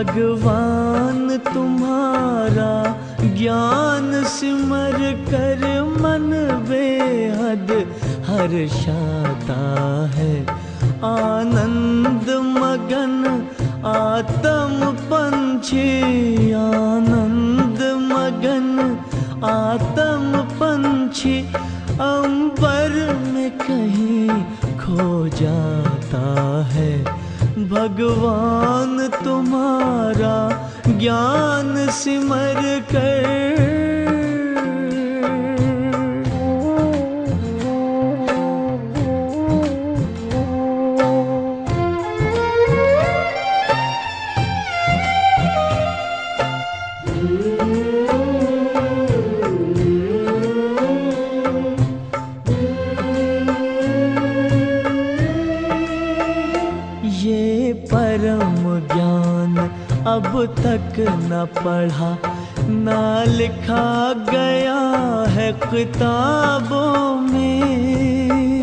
भगवान तुम्हारा ज्ञान सिमर कर मन बेहद हर्षाता है। आनंद मगन आत्म पंछी, आनंद मगन आत्म पंछी अंबर में कहीं खो जाता है। भगवान तुम्हारा ज्ञान सिमर कर परम ज्ञान अब तक न पढ़ा न लिखा गया है किताबों में।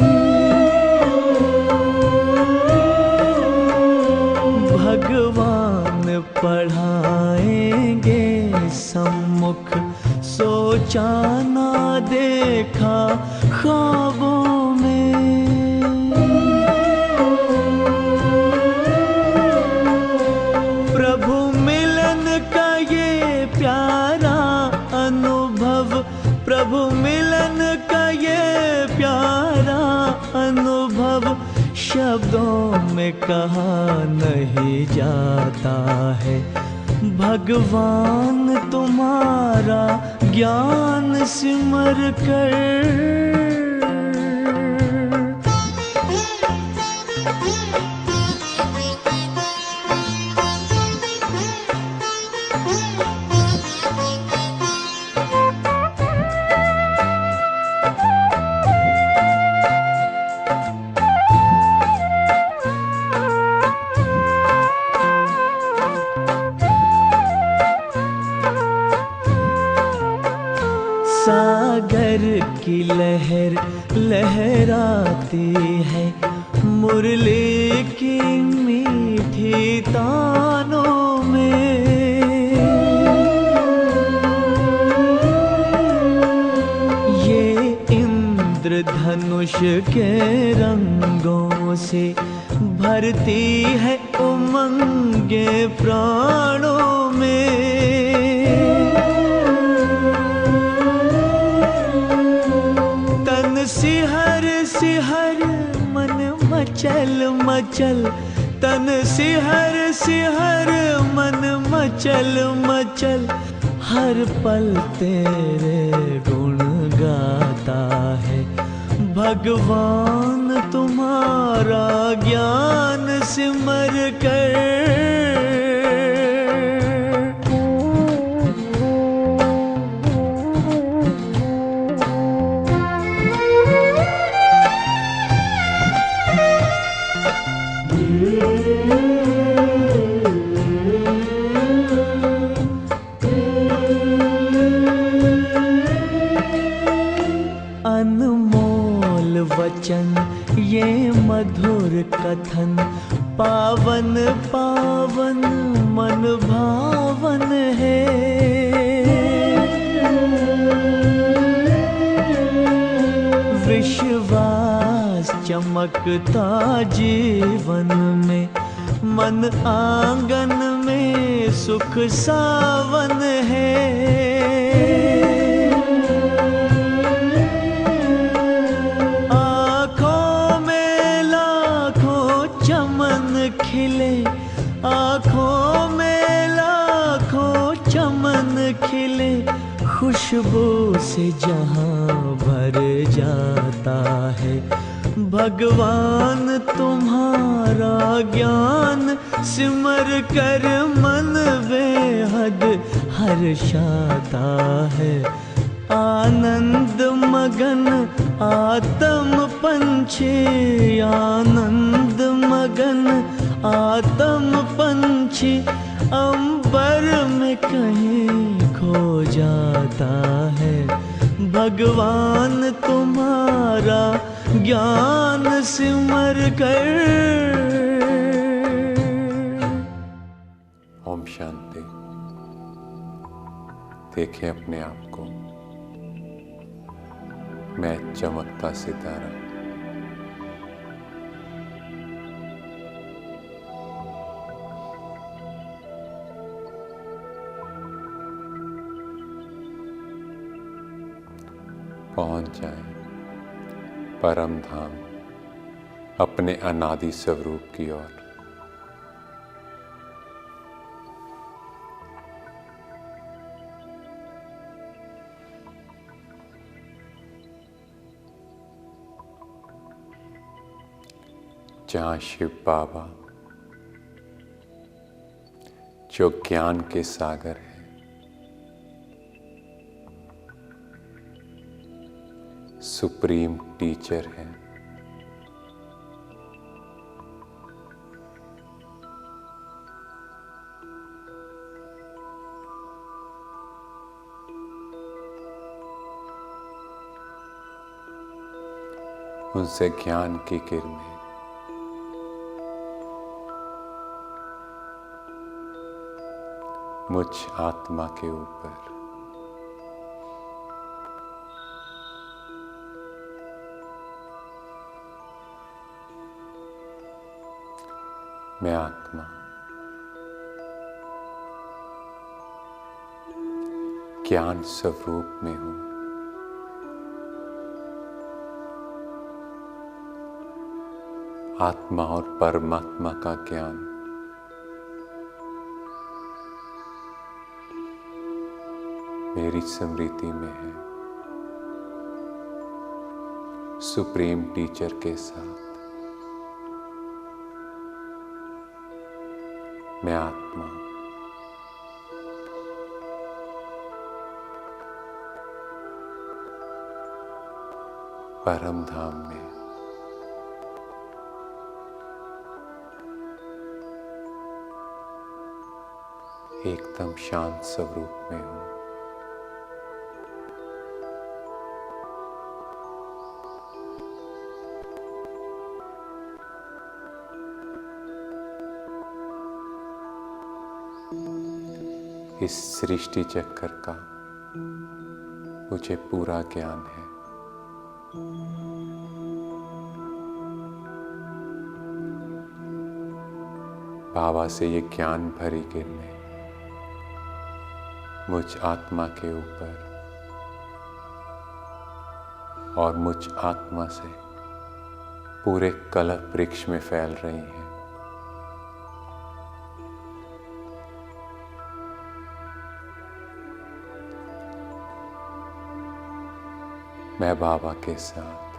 भगवान पढ़ाएंगे सम्मुख, सोचा ना देखा ख्वाबों में। प्रभु मिलन का ये प्यारा अनुभव, प्रभु मिलन का ये प्यारा अनुभव शब्दों में कहा नहीं जाता है। भगवान तुम्हारा ज्ञान सिमर कर सागर की लहर लहराती है, मुरली की मीठी तानों में। ये इंद्रधनुष के रंगों से भरती है उमंगे प्राणों में। सिहर सिहर मन मचल मचल, तन सिहर सिहर मन मचल मचल, हर पल तेरे गुण गाता है। भगवान तुम्हारा ज्ञान सिमर कर अनमोल वचन ये मधुर कथन, पावन पावन मन भावन है। विश्वास चमकता जीवन में, मन आंगन में सुख सावन है। खुशबू से जहां भर जाता है। भगवान तुम्हारा ज्ञान सिमर कर मन बेहद हर्षाता है। आनंद मगन आत्म पंछी, आनंद मगन आत्म पंछी अंबर में कहीं खो जाता है। भगवान तुम्हारा ज्ञान सिमर कर। ओम शांति। देखें अपने आप को, मैं चमकता सितारा। पहुंच जाए परम धाम, अपने अनादि स्वरूप की ओर। जहाँ शिव बाबा जो ज्ञान के सागर है, सुप्रीम टीचर है, उनसे ज्ञान की किरणें मुझ आत्मा के ऊपर मैं आत्मा ज्ञान स्वरूप में हूं। आत्मा और परमात्मा का ज्ञान मेरी स्मृति में है, सुप्रीम टीचर के साथ। मैं आत्मा परम धाम में एकदम शांत स्वरूप में हूं। इस सृष्टि चक्कर का मुझे पूरा ज्ञान है। बाबा से ये ज्ञान भरी किरणें मुझ आत्मा के ऊपर और मुझ आत्मा से पूरे कल्प वृक्ष में फैल रही हैं। मैं बाबा के साथ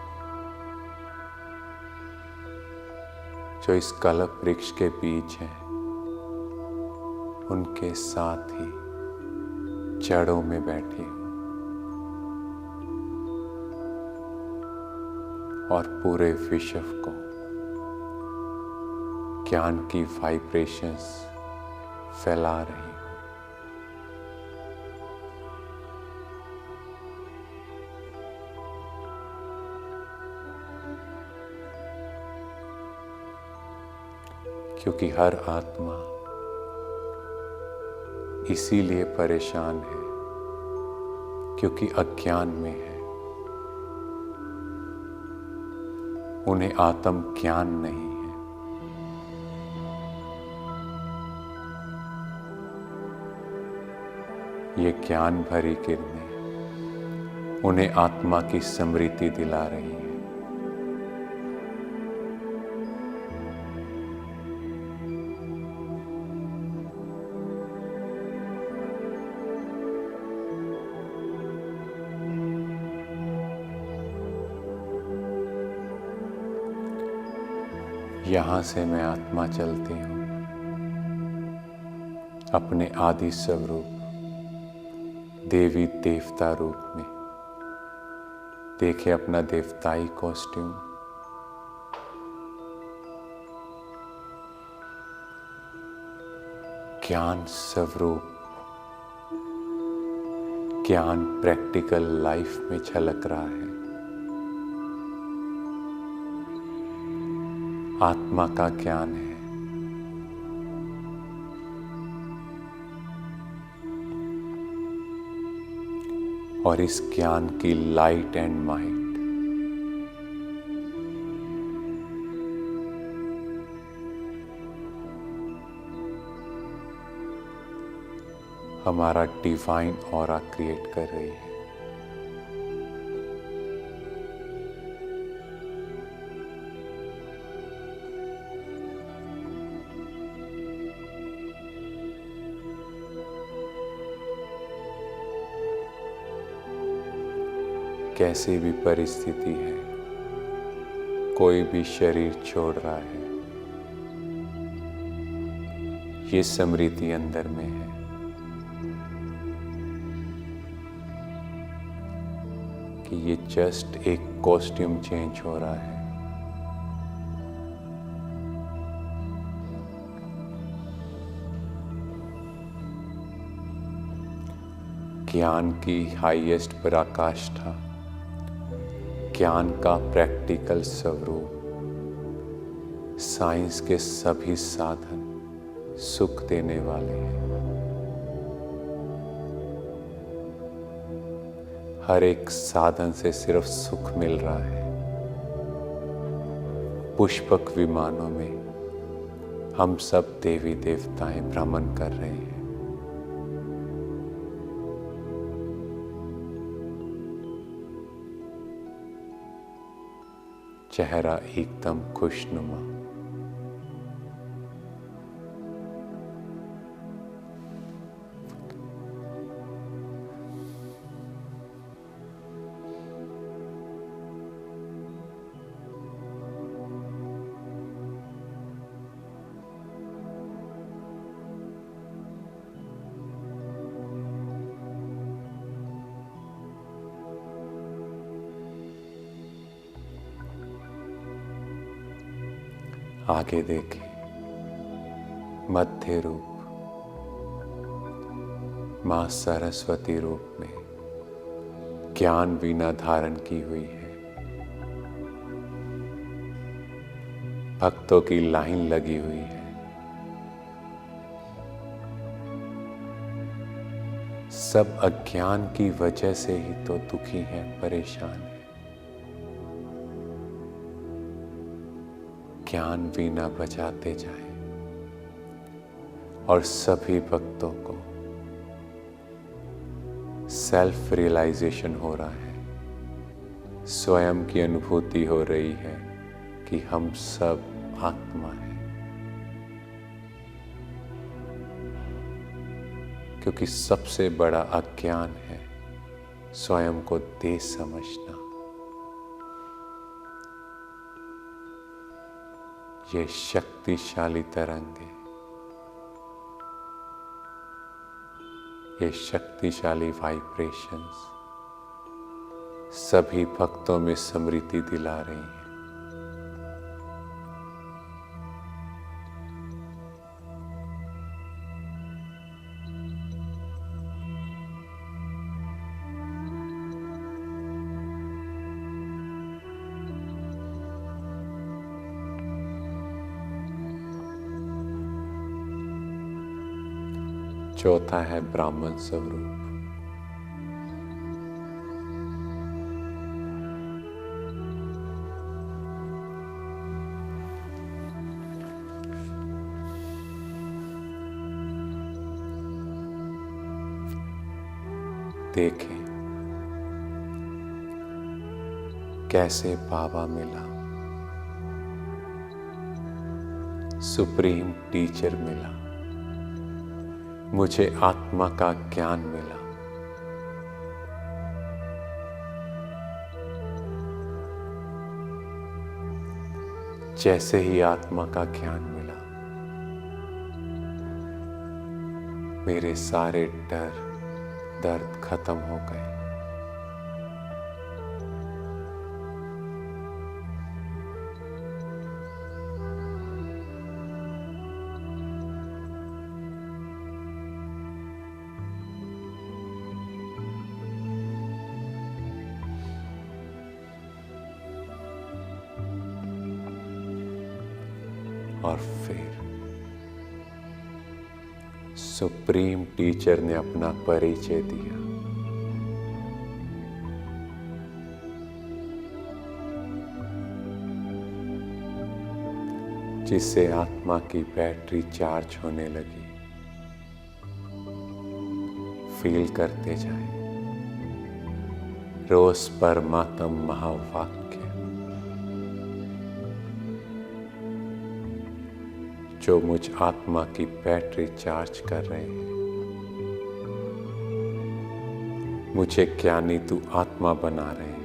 जो इस कल्प वृक्ष के बीज हैं, उनके साथ ही जड़ों में बैठी हूं और पूरे विश्व को ज्ञान की वाइब्रेशंस फैला रही हूं। क्योंकि हर आत्मा इसीलिए परेशान है क्योंकि अज्ञान में है। उन्हें आत्म ज्ञान नहीं है। ये ज्ञान भरी किरणें उन्हें आत्मा की स्मृति दिला रही है। यहाँ से मैं आत्मा चलती हूँ अपने आदि स्वरूप देवी देवता रूप में। देखे अपना देवताई कॉस्ट्यूम, ज्ञान स्वरूप, ज्ञान प्रैक्टिकल लाइफ में छलक रहा है। आत्मा का ज्ञान है। और इस ज्ञान की लाइट एंड माइट हमारा डिवाइन ऑरा क्रिएट कर रही है। कैसी भी परिस्थिति है, कोई भी शरीर छोड़ रहा है, ये स्मृति अंदर में है। कि ये जस्ट एक कॉस्ट्यूम चेंज हो रहा है। ज्ञान की हाईएस्ट पराकाष्ठा, ज्ञान का प्रैक्टिकल स्वरूप, साइंस के सभी साधन सुख देने वाले हैं। हर एक साधन से सिर्फ सुख मिल रहा है। पुष्पक विमानों में हम सब देवी देवताएं भ्रमण कर रहे हैं। चेहरा एकदम खुशनुमा। आगे देखें, मध्य रूप मां सरस्वती रूप में ज्ञान वीणा धारण की हुई है। भक्तों की लाइन लगी हुई है। सब अज्ञान की वजह से ही तो दुखी हैं, परेशान हैं। ज्ञान वीणा बजाते जाएं और सभी भक्तों को सेल्फ रियलाइजेशन हो रहा है, स्वयं की अनुभूति हो रही है कि हम सब आत्मा हैं। क्योंकि सबसे बड़ा अज्ञान है स्वयं को देश समझना। ये शक्तिशाली तरंग है, ये शक्तिशाली वाइब्रेशंस सभी भक्तों में स्मृति दिला रही हैं। चौथा है ब्राह्मण स्वरूप। देखें कैसे बाबा मिला, सुप्रीम टीचर मिला, मुझे आत्मा का ज्ञान मिला। जैसे ही आत्मा का ज्ञान मिला, मेरे सारे डर दर्द खत्म हो गए। और फिर सुप्रीम टीचर ने अपना परिचय दिया। जिससे आत्मा की बैटरी चार्ज होने लगी। फील करते जाए रोज परमात्म महावाक्य, जो मुझ आत्मा की बैटरी चार्ज कर रहे हैं। मुझे ज्ञानी तू आत्मा बना रहे हैं।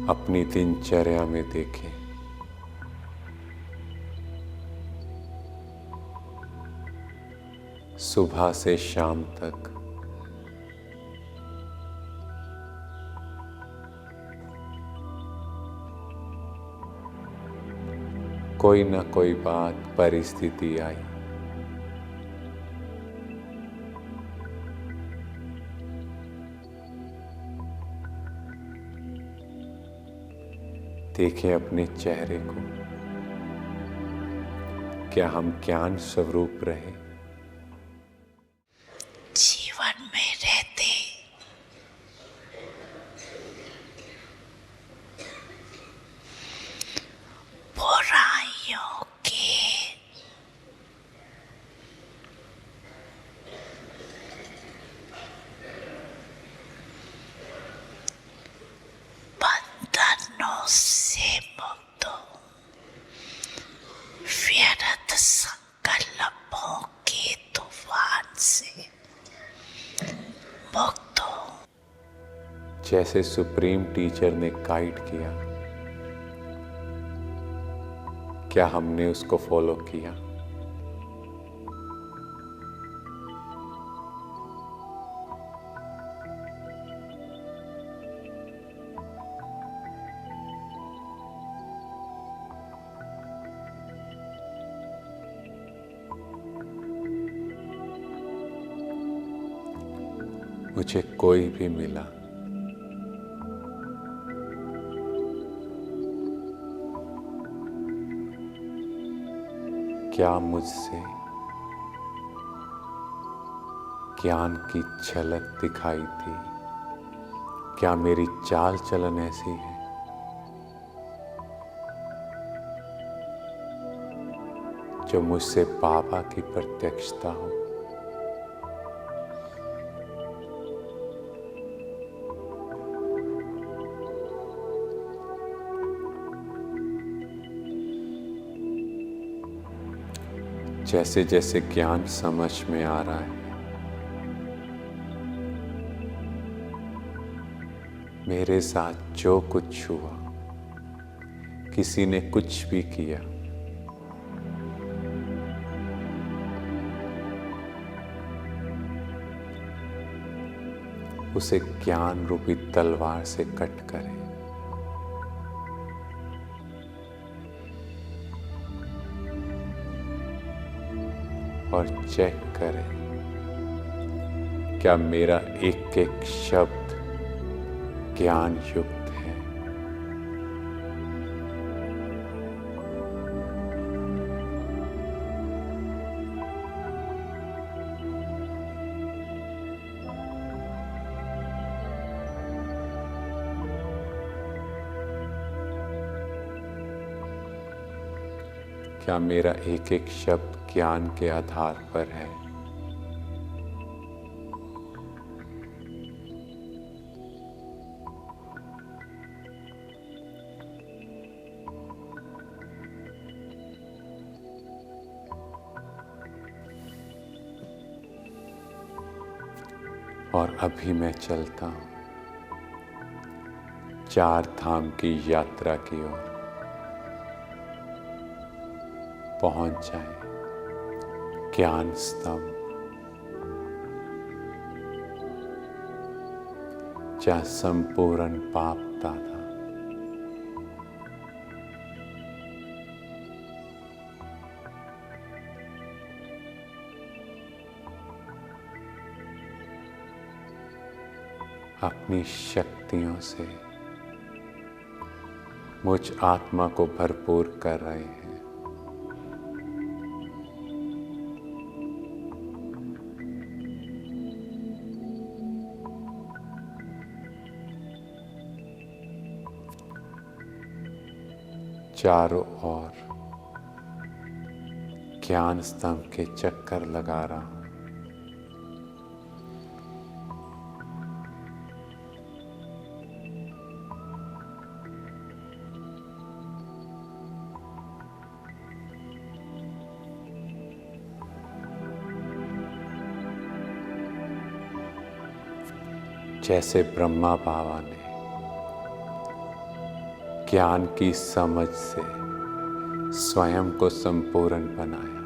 अपनी दिनचर्या में देखें, सुबह से शाम तक कोई ना कोई बात, परिस्थिति आई, देखें अपने चेहरे को, क्या हम ज्ञान स्वरूप रहे? जीवन में रहते बुराइयों के बंधनों से मुक्त हो, व्यर्थ संकल्पों के तूफान से मुक्त हो। जैसे सुप्रीम टीचर ने गाइड किया, क्या हमने उसको फॉलो किया? मुझे कोई भी मिला, क्या मुझसे ज्ञान की झलक दिखाई थी? क्या मेरी चाल चलन ऐसी है? जो मुझसे बाबा की प्रत्यक्षता हो। जैसे जैसे ज्ञान समझ में आ रहा है, मेरे साथ जो कुछ हुआ, किसी ने कुछ भी किया, उसे ज्ञान रूपी तलवार से कट करें। और चेक करें, क्या मेरा एक एक शब्द ज्ञान युक्त है? क्या मेरा एक एक शब्द ज्ञान के आधार पर है? और अभी मैं चलता हूं, चार धाम की यात्रा की ओर पहुंच जाएं। ज्ञान स्तंभ, जहाँ संपूर्ण पाप दादा अपनी शक्तियों से मुझ आत्मा को भरपूर कर रहे हैं। चारों ओर ज्ञान स्तंभ के चक्कर लगा रहा हूं। जैसे ब्रह्मा बाबा ने ज्ञान की समझ से स्वयं को संपूर्ण बनाया,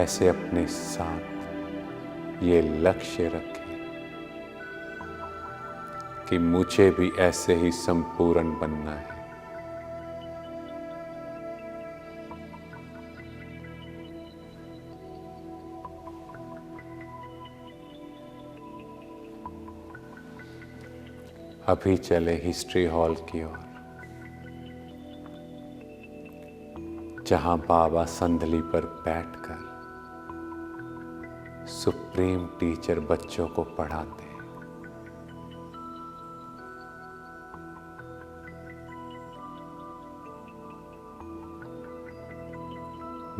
ऐसे अपने साथ ये लक्ष्य रखें कि मुझे भी ऐसे ही संपूर्ण बनना है। अभी चले हिस्ट्री हॉल की ओर, जहां बाबा संदली पर बैठकर सुप्रीम टीचर बच्चों को पढ़ाते हैं।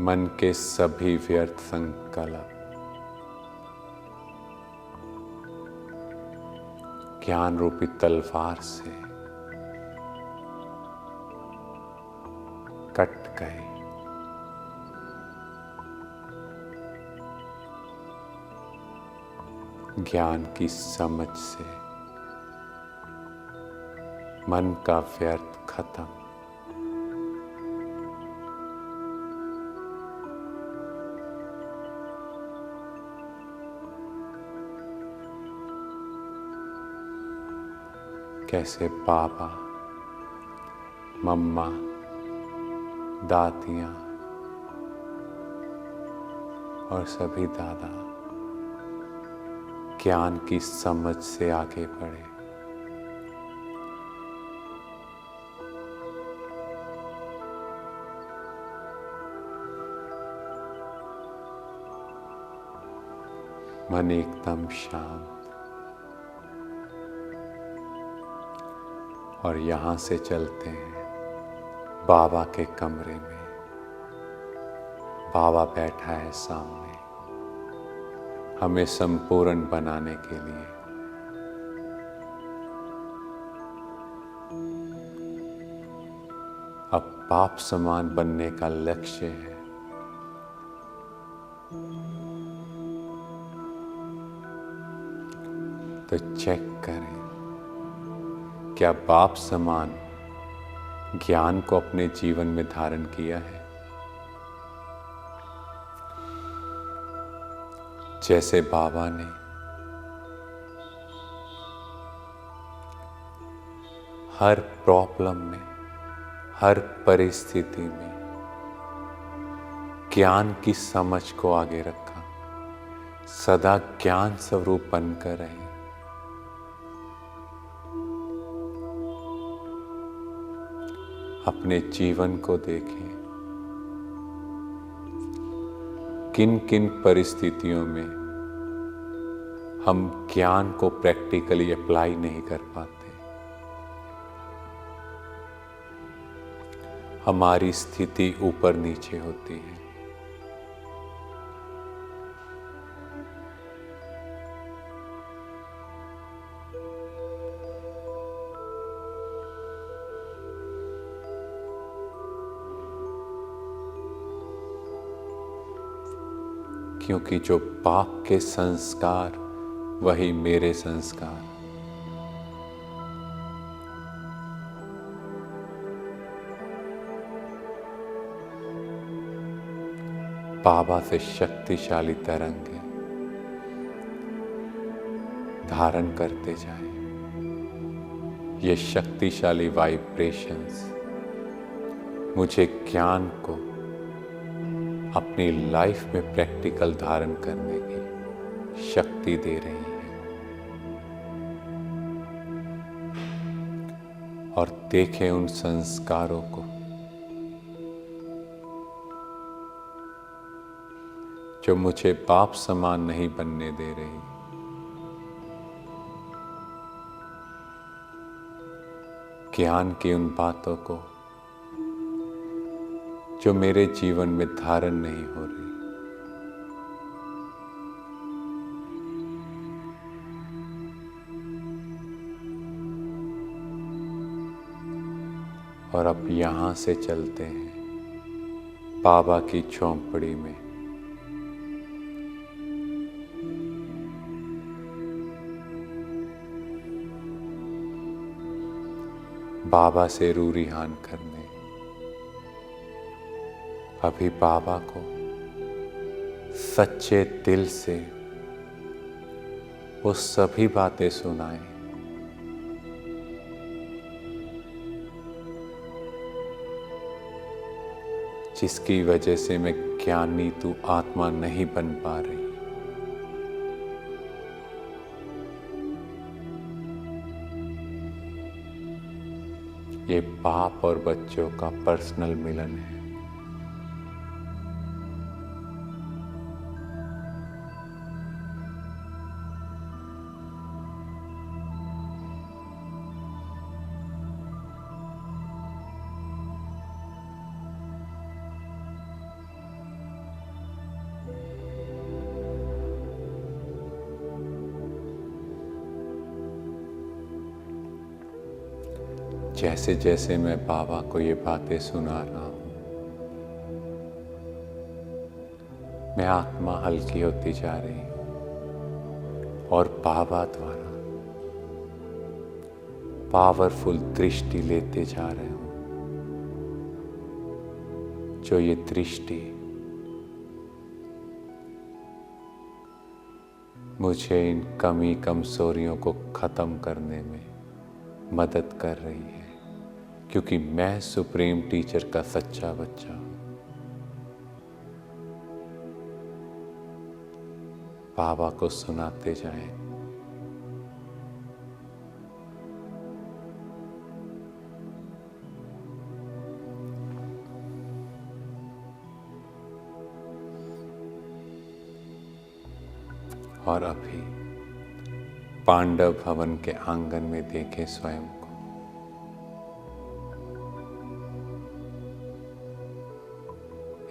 मन के सभी व्यर्थ संकल्प ज्ञान रूपी तलवार से कट गए। ज्ञान की समझ से मन का व्यर्थ खत्म। कैसे पापा, मम्मा, दादियाँ और सभी दादा ज्ञान की समझ से आगे बढ़े। मन एकदम शांत, और यहाँ से चलते हैं बाबा के कमरे में। बाबा बैठा है सामने हमें संपूर्ण बनाने के लिए। अब पाप समान बनने का लक्ष्य है। तो चेक करें, क्या बाप समान ज्ञान को अपने जीवन में धारण किया है? जैसे बाबा ने हर प्रॉब्लम में, हर परिस्थिति में ज्ञान की समझ को आगे रखा, सदा ज्ञान स्वरूप बनकर रहे। अपने जीवन को देखें, किन किन परिस्थितियों में हम ज्ञान को प्रैक्टिकली अप्लाई नहीं कर पाते। हमारी स्थिति ऊपर नीचे होती है। क्योंकि जो पाप के संस्कार वही मेरे संस्कार, बाबा से शक्तिशाली तरंगें धारण करते जाएं। ये शक्तिशाली वाइब्रेशंस मुझे ज्ञान को अपनी लाइफ में प्रैक्टिकल धारण करने की शक्ति दे रही है। और देखें उन संस्कारों को जो मुझे बाप समान नहीं बनने दे रही। ज्ञान की उन बातों को जो मेरे जीवन में धारण नहीं हो रही। और अब यहाँ से चलते हैं बाबा की झोंपड़ी में। बाबा से रूरिहान करने। अभी बाबा को सच्चे दिल से वो सभी बातें सुनाएं जिसकी वजह से मैं ज्ञानी तू आत्मा नहीं बन पा रही। ये बाप और बच्चों का पर्सनल मिलन है। जैसे जैसे मैं बाबा को ये बातें सुना रहा हूं, मैं आत्मा हल्की होती जा रही हूं और बाबा द्वारा पावरफुल दृष्टि लेते जा रहे हूं। जो ये दृष्टि मुझे इन कमी कमजोरियों को खत्म करने में मदद कर रही है, क्योंकि मैं सुप्रीम टीचर का सच्चा बच्चा हूं। बाबा को सुनाते जाएं। और अभी पांडव भवन के आंगन में देखें स्वयं को।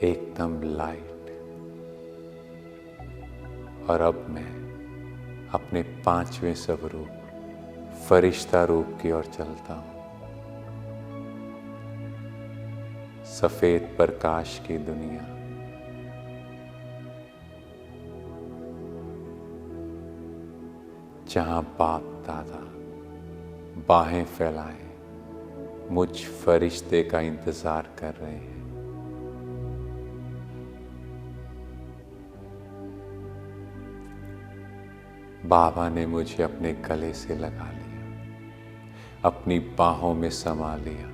एकदम लाइट। और अब मैं अपने 5वें स्वरूप फरिश्ता रूप की ओर चलता हूं। सफेद प्रकाश की दुनिया, जहां बाप दादा बाहें फैलाए मुझ फरिश्ते का इंतजार कर रहे हैं। बाबा ने मुझे अपने गले से लगा लिया, अपनी बाहों में समा लिया।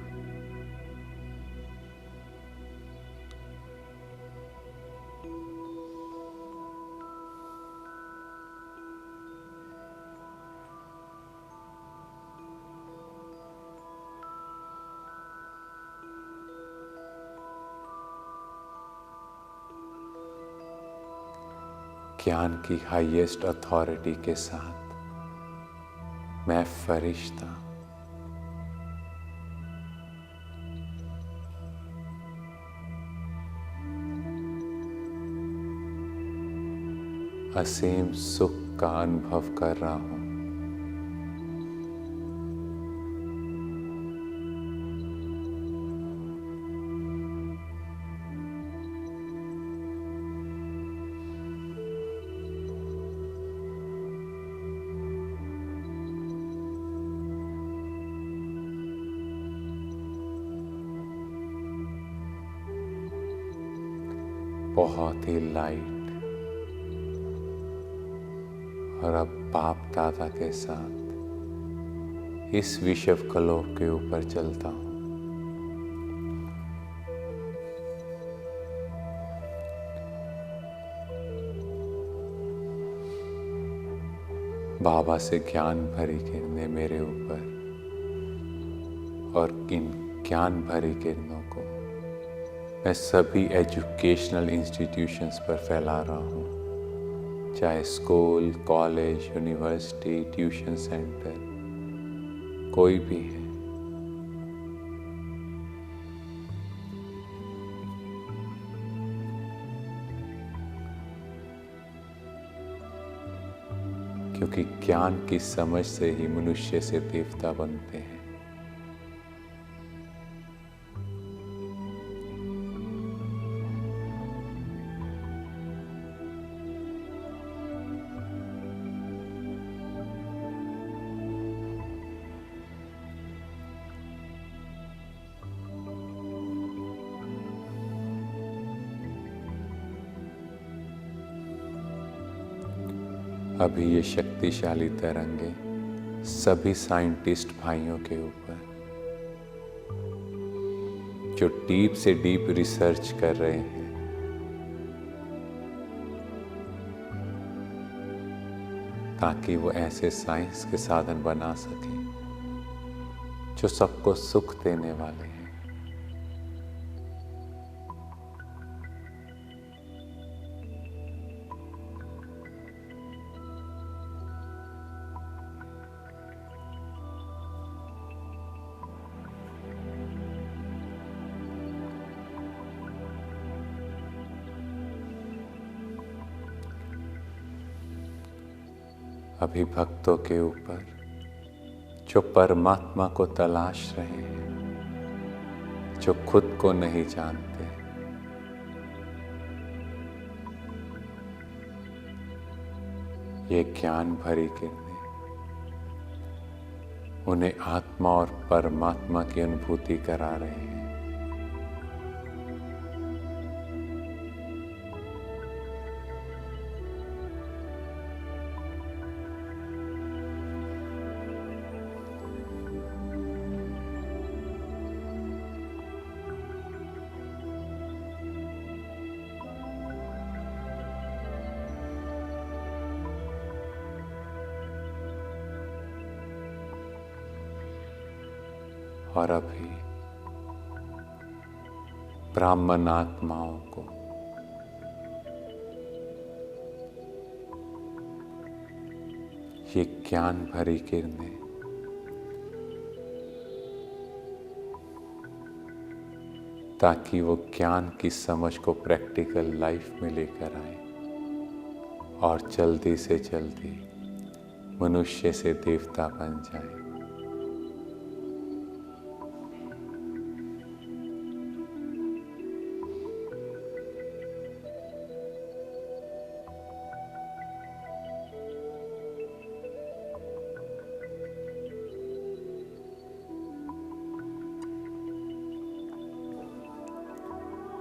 ज्ञान की हाईएस्ट अथॉरिटी के साथ मैं फरिश्ता असीम सुख का अनुभव कर रहा हूं। बहुत ही लाइट, और अब बाप दादा के साथ इस विषव कलोक के ऊपर चलता हूँ। बाबा से ज्ञान भरी किरणें मेरे ऊपर, और इन ज्ञान भरी किरणों को मैं सभी एजुकेशनल इंस्टीट्यूशंस पर फैला रहा हूँ, चाहे school, college, university, tuition centre, कोई भी है। क्योंकि ज्ञान की समझ से ही मनुष्य से देवता बनते हैं। अभी ये शक्तिशाली तरंगे सभी साइंटिस्ट भाइयों के ऊपर, जो डीप से डीप रिसर्च कर रहे हैं, ताकि वो ऐसे साइंस के साधन बना सकें जो सबको सुख देने वाले हैं। अभी भक्तों के ऊपर जो परमात्मा को तलाश रहे हैं, जो खुद को नहीं जानते, ये ज्ञान भरी किरणें उन्हें आत्मा और परमात्मा की अनुभूति करा रहे हैं। और अभी ब्राह्मण आत्माओं को ये ज्ञान भरी किरणें ताकि वो ज्ञान की समझ को प्रैक्टिकल लाइफ में लेकर आए और जल्दी से जल्दी मनुष्य से देवता बन जाए।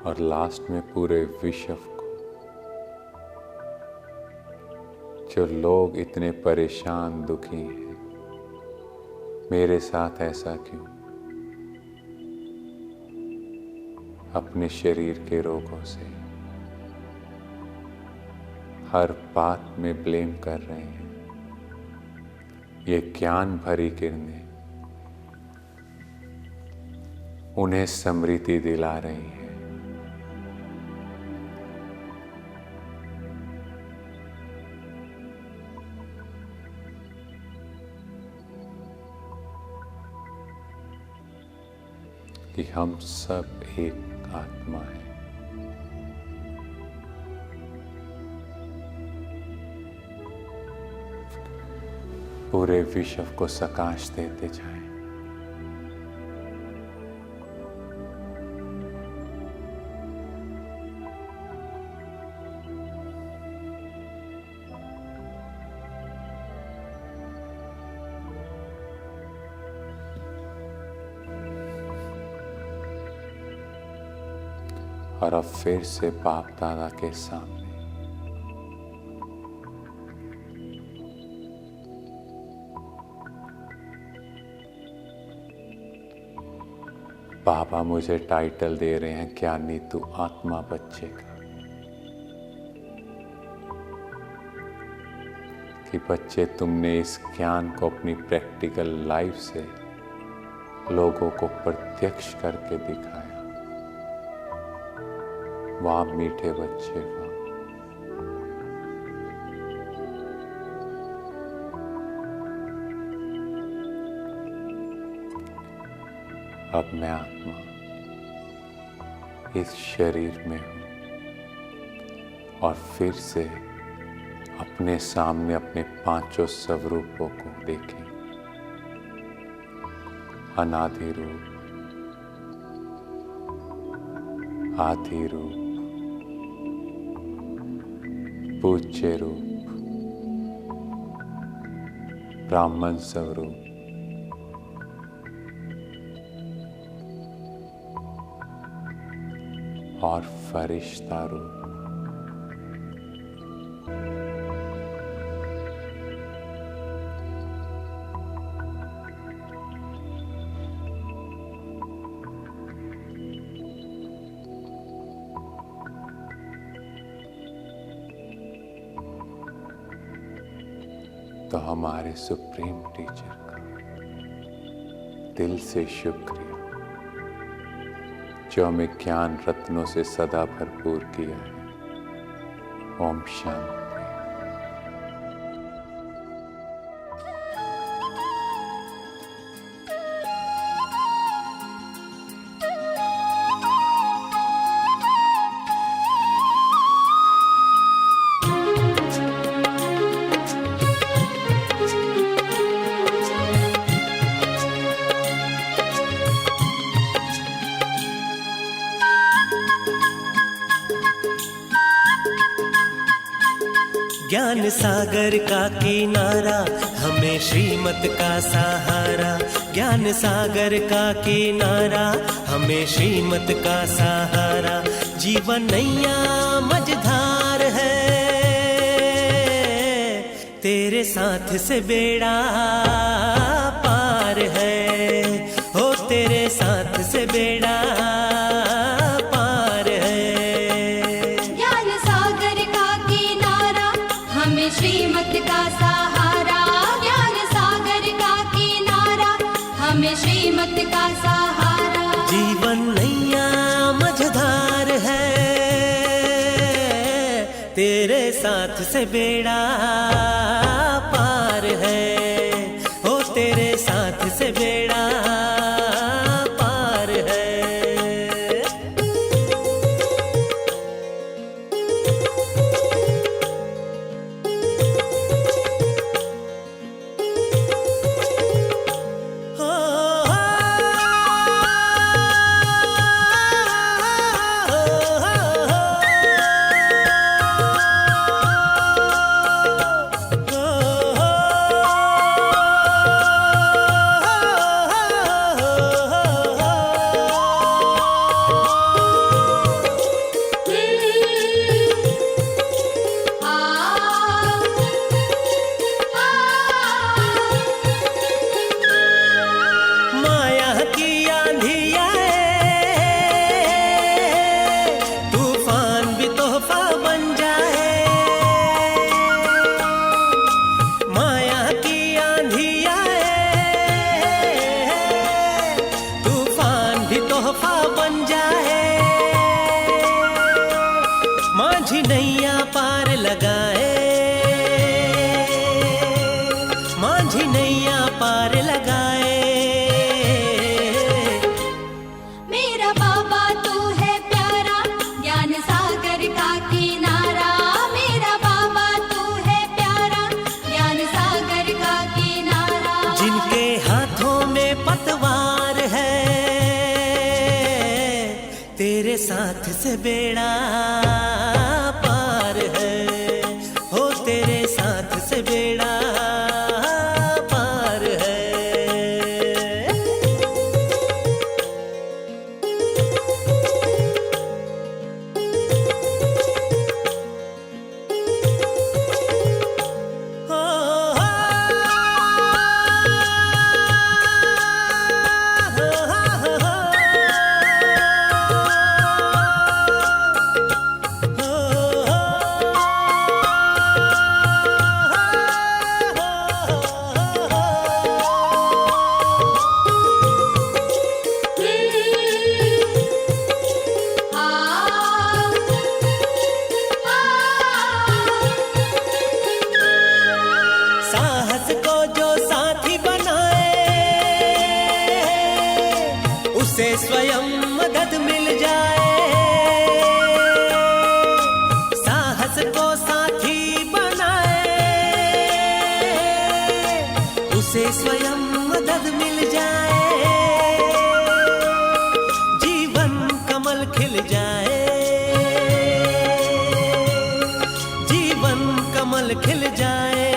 और लास्ट में पूरे विश्व को, जो लोग इतने परेशान दुखी हैं, मेरे साथ ऐसा क्यों, अपने शरीर के रोगों से हर बात में ब्लेम कर रहे हैं, ये ज्ञान भरी किरणें उन्हें समृद्धि दिला रही हैं। कि हम सब एक आत्मा है। पूरे विश्व को प्रकाश देते जाएं। और अब फिर से बाप दादा के सामने बाबा मुझे टाइटल दे रहे हैं, ज्ञानी तू आत्मा बच्चे का, कि बच्चे तुमने इस ज्ञान को अपनी प्रैक्टिकल लाइफ से लोगों को प्रत्यक्ष करके दिखाया। वाह मीठे बच्चे वाह। अब मैं आत्मा इस शरीर में हूँ और फिर से अपने सामने अपने पांचों स्वरूपों को देखें। अनादि रूप, आदि रूप, पूज्य रूप, ब्राह्मण स्वरूप, और फरिश्ता रूप। तो हमारे सुप्रीम टीचर का दिल से शुक्रिया जो हमें ज्ञान रत्नों से सदा भरपूर किया है। ओम शांति। ज्ञान सागर का किनारा हमें श्रीमत का सहारा, ज्ञान सागर का किनारा हमें श्रीमत का सहारा। जीवन नैया मझधार है, तेरे साथ से बेड़ा पार है, हो तेरे साथ से बेड़ा पार है। ज्ञान सागर का किनारा हमें श्रीमत का सहारा, ज्ञान सागर का किनारा हमें श्रीमत का सहारा। जीवन नैया मझधार है, तेरे साथ से बेड़ा पार है, हो तेरे साथ से बेड़ा पार है। माझी नैया पार लगाए, माझी नैया पार लगाए। मेरा बाबा तू है प्यारा, ज्ञान सागर का किनारा। मेरा बाबा तू है प्यारा, ज्ञान सागर का किनारा। जिनके हाथों में पतवार है, तेरे साथ से बेड़ा पार है, हो तेरे साथ से बेड़ा पार है। स्वयं मदद मिल जाए, साहस को साथी बनाए, उसे स्वयं मदद मिल जाए, जीवन कमल खिल जाए, जीवन कमल खिल जाए।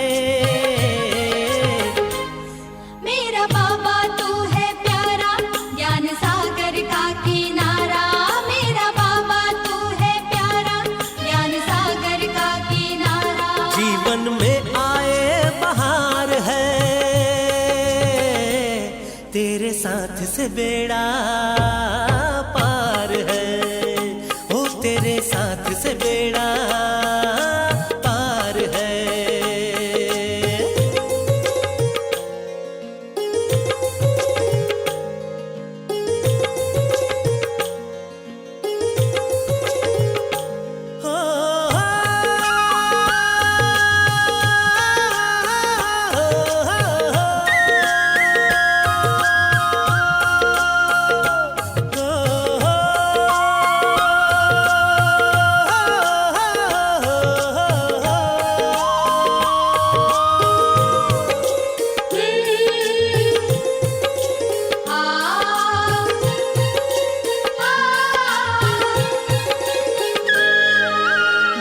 मेरा बाबा तू है प्यारा, ज्ञान सागर का किनारा। मेरा बाबा तू है प्यारा, ज्ञान सागर का किनारा। जीवन में आए बहार है, तेरे साथ से बेड़ा पार है, ओ तेरे साथ से बेड़ा पार है।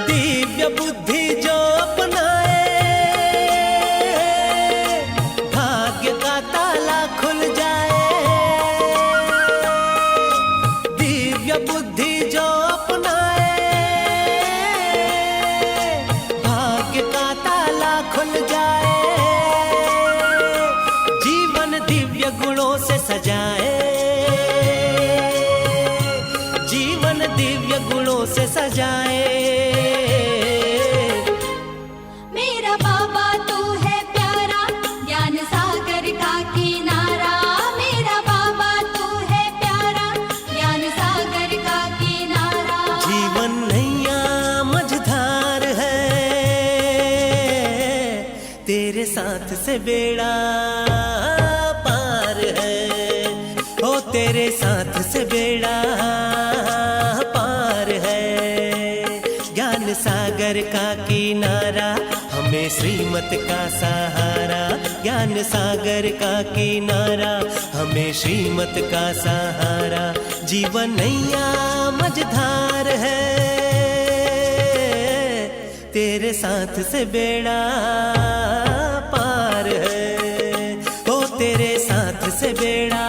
दिव्य बुद्धि जो अपनाए, भाग्य का ताला खुल जाए। दिव्य बुद्धि जो अपनाए, भाग्य का ताला खुल जाए, जीवन दिव्य गुणों से सजाए, जीवन दिव्य गुणों से सजाए। मेरा बाबा तू है प्यारा, ज्ञान सागर का किनारा। मेरा बाबा तू है प्यारा, ज्ञान सागर का किनारा। जीवन नैया मझधार है, तेरे साथ से बेड़ा पार है, ओ तेरे साथ से बेड़ा पार है। ज्ञान सागर का किनारा, हमें श्रीमत का सहारा। ज्ञान सागर का किनारा, हमें श्रीमत का सहारा। जीवन नैया मझधार है, तेरे साथ से बेड़ा पार है, ओ तेरे साथ से बेड़ा